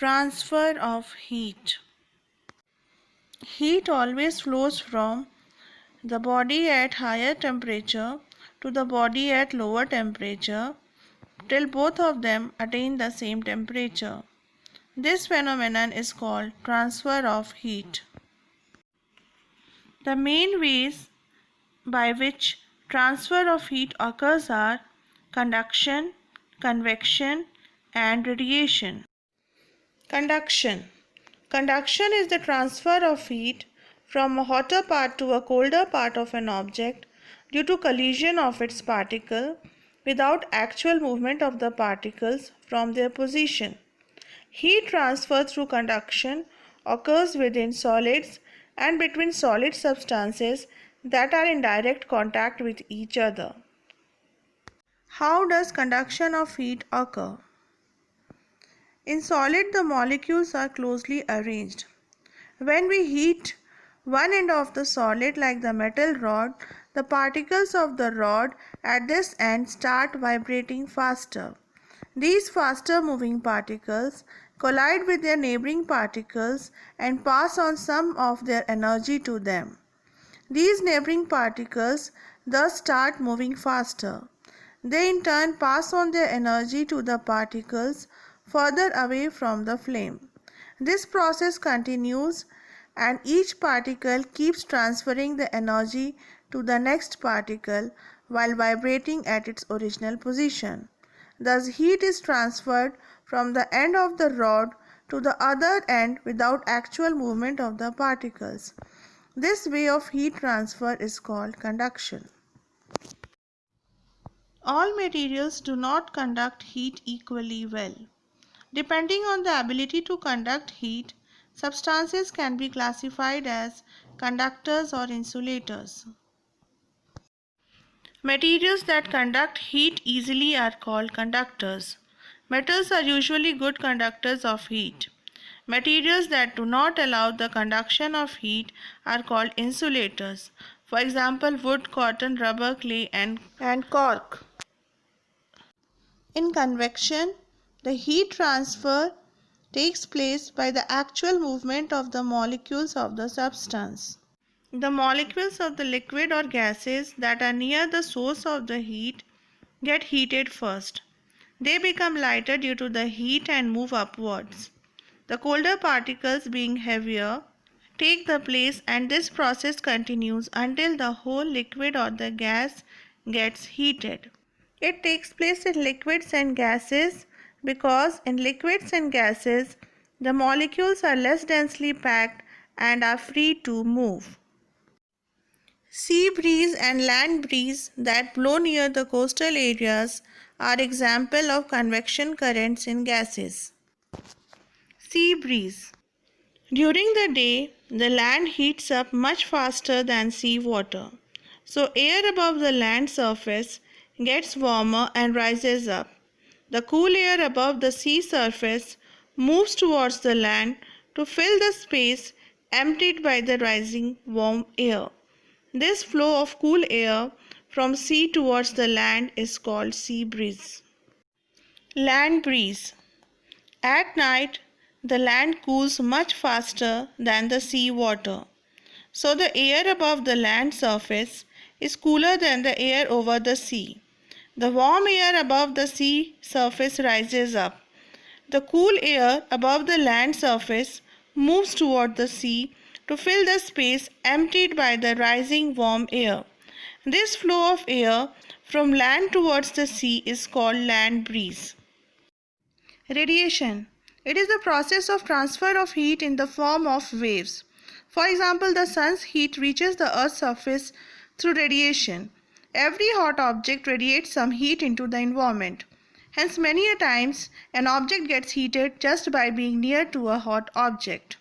Transfer of heat. Heat always flows from the body at higher temperature to the body at lower temperature till both of them attain the same temperature. This phenomenon is called transfer of heat. The main ways by which transfer of heat occurs are conduction, convection, and radiation. Conduction. Conduction is the transfer of heat from a hotter part to a colder part of an object due to collision of its particle without actual movement of the particles from their position. Heat transfer through conduction occurs within solids and between solid substances that are in direct contact with each other. How does conduction of heat occur? In solid, the molecules are closely arranged. When we heat one end of the solid like the metal rod, the particles of the rod at this end start vibrating faster. These faster moving particles collide with their neighboring particles and pass on some of their energy to them. These neighboring particles thus start moving faster. They in turn pass on their energy to the particles further away from the flame. This process continues and each particle keeps transferring the energy to the next particle while vibrating at its original position. Thus, heat is transferred from the end of the rod to the other end without actual movement of the particles. This way of heat transfer is called conduction. All materials do not conduct heat equally well. Depending on the ability to conduct heat, substances can be classified as conductors or insulators. Materials that conduct heat easily are called conductors. Metals are usually good conductors of heat. Materials that do not allow the conduction of heat are called insulators. For example, wood, cotton, rubber, clay, and cork. In convection, the heat transfer takes place by the actual movement of the molecules of the substance. The molecules of the liquid or gases that are near the source of the heat get heated first. They become lighter due to the heat and move upwards. The colder particles, being heavier, take the place, and this process continues until the whole liquid or the gas gets heated. It takes place in liquids and gases because in liquids and gases the molecules are less densely packed and are free to move. Sea breeze and land breeze that blow near the coastal areas are examples of convection currents in gases. Sea breeze. During the day, the land heats up much faster than sea water. So air above the land surface gets warmer and rises up. The cool air above the sea surface moves towards the land to fill the space emptied by the rising warm air. This flow of cool air from sea towards the land is called sea breeze. Land breeze. At night, the land cools much faster than the sea water. So the air above the land surface is cooler than the air over the sea. The warm air above the sea surface rises up. The cool air above the land surface moves toward the sea to fill the space emptied by the rising warm air. This flow of air from land towards the sea is called land breeze. Radiation. It is the process of transfer of heat in the form of waves. For example, the sun's heat reaches the earth's surface through radiation. Every hot object radiates some heat into the environment. Hence, many a times an object gets heated just by being near to a hot object.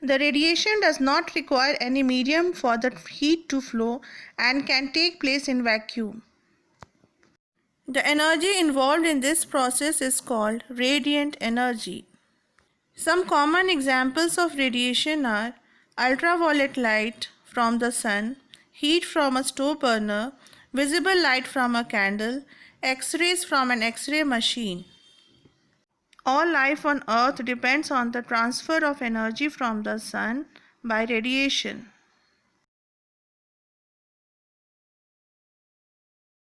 The radiation does not require any medium for the heat to flow and can take place in vacuum. The energy involved in this process is called radiant energy. Some common examples of radiation are ultraviolet light from the sun, heat from a stove burner, visible light from a candle, X-rays from an X-ray machine. All life on Earth depends on the transfer of energy from the sun by radiation.